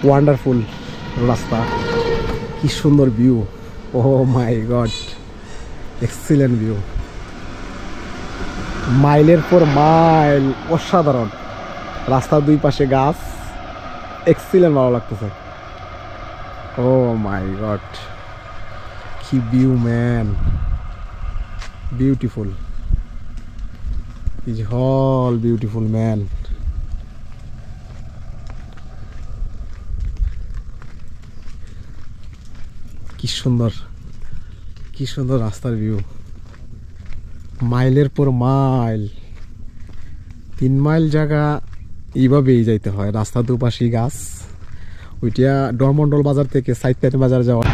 Wonderful রাস্তা, কি সুন্দর ভিউ, ও মাই গড, এক্সিলেন্ট ভিউ, মাইলের পর মাইল, অসাধারণ রাস্তার দুই পাশে গাছ, এক্সিলেন্ট, ভালো লাগতেছে। ও মাই গড, কি view man, beautiful, is all beautiful man. কি সুন্দর, কি সুন্দর রাস্তার ভিউ, মাইলের পর মাইল, 3 মাইল জায়গা এইভাবেই যাইতে হয়, রাস্তার দুপাশে গাছ। ওইটা ডরমন্ডল বাজার থেকে সাইদপাটি বাজার যাওয়া।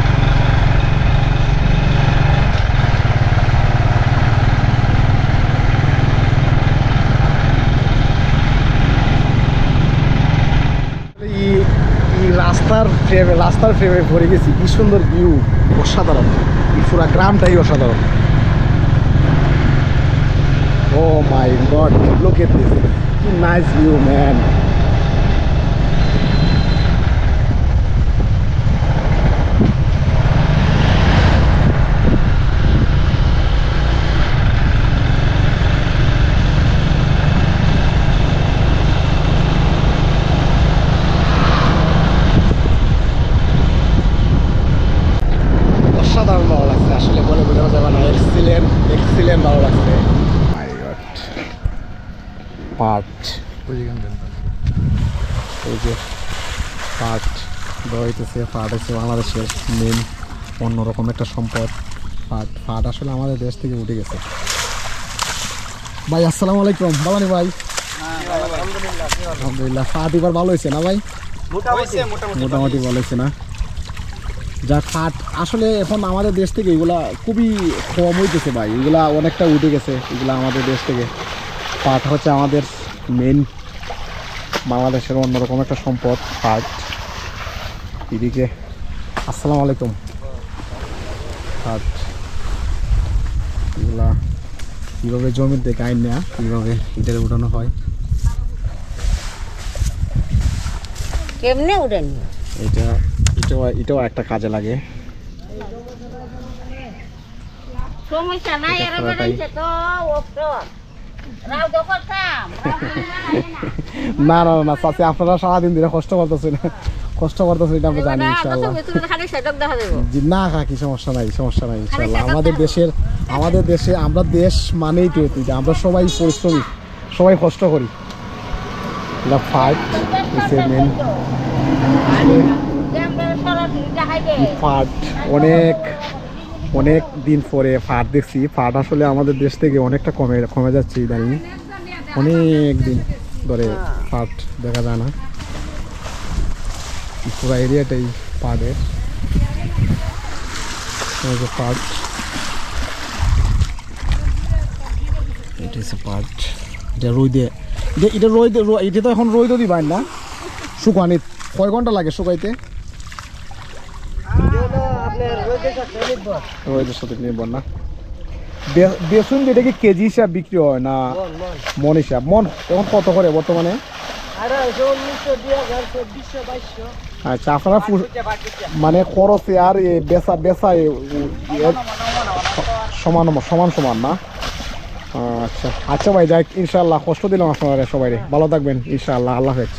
রাস্তার ফ্রেমে ভরে গেছি, কি সুন্দর ভিউ, অসাধারণ, এই পুরো গ্রামটাই অসাধারণ। ও মাই গড, লুক এট দিস, কি নাইস ভিউ ম্যান। অসাধারণ ভালো লাগছে, আসলে বলে বোঝানো যাবে না, এক্সিলেন্ট, এক্সিলেন্ট ভালো লাগছে। মাই গড, পাট, এই যে পাট হইতেছে, পাট হচ্ছে বাংলাদেশের মেন অন্যরকম একটা সম্পদ। পাট, পাট আসলে আমাদের দেশ থেকে উঠে গেছে। ভাই আসসালামু আলাইকুম, বাবানি ভাই। আলহামদুলিল্লাহ, পাট এবার ভালো হয়েছে না ভাই? মোটামুটি ভালো হয়েছে না? যা পাট আসলে এখন আমাদের দেশ থেকে এগুলা খুবই কম হইতেছে ভাই, এগুলা অনেকটা উঠে গেছে এগুলা আমাদের দেশ থেকে। পাট হচ্ছে আমাদের মেন বাংলাদেশের অন্যরকম একটা সম্পদ পাট। এদিকে আসসালামু আলাইকুম, পাট এগুলা কীভাবে জমির থেকে আইন নেওয়া, কীভাবে ইটের উঠানো হয়, কেমনে উঠেন এটাও একটা কাজে লাগে। সমস্যা নাই, আর বেড়াইছে তো রাও দখল কাম। না না না চাচি, আপনারা সারাদিন ধরে কষ্ট করতেছেন, কষ্ট করতেছেন এটা আমরা জানি ইনশাআল্লাহ। জি না কাকি, সমস্যা নাই, সমস্যা নাই ইনশাআল্লাহ। আমাদের দেশে আমরা দেশ মানেই তো আমরা সবাই পরিশ্রমী, সবাই কষ্ট করি। ফাইট ফাট অনেক অনেক দিন পরে ফাট দেখছি। ফাট আসলে আমাদের দেশ থেকে অনেকটা কমে যাচ্ছে ইদানিং, অনেক দিন ধরে ফাট দেখা যায় না। পুরো এরিয়াটাই পাটের, পাট, এটা হচ্ছে পাট। এটা রোদে, এটা এটা তো এখন রোদ দিবেন না, শুকানি কয় ঘন্টা লাগে শুকাইতে? রোদের সাথে নির্ভর না। বেসন যেটা কি কেজি হিসাব বিক্রি হয় না মন হিসাব? মন এখন কত করে বর্তমানে? আচ্ছা, আপনারা মানে খরচে আর বেচা সমান সমান না? আচ্ছা আচ্ছা ভাই, যাই ইনশাআল্লাহ, কষ্ট দিলাম আপনারা সবাই, ভালো থাকবেন ইনশাআল্লাহ, আল্লাহ হাফেজ।